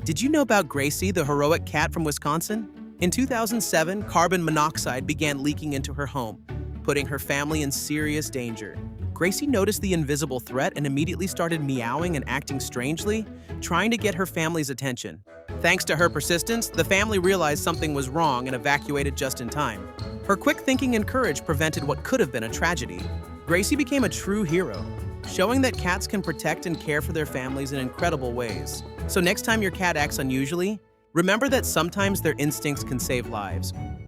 Did you know about Gracie, the heroic cat from Wisconsin? In 2007, carbon monoxide began leaking into her home, putting her family in serious danger. Gracie noticed the invisible threat and immediately started meowing and acting strangely, trying to get her family's attention. Thanks to her persistence, the family realized something was wrong and evacuated just in time. Her quick thinking and courage prevented what could have been a tragedy. Gracie became a true hero, showing that cats can protect and care for their families in incredible ways. So next time your cat acts unusually, remember that sometimes their instincts can save lives.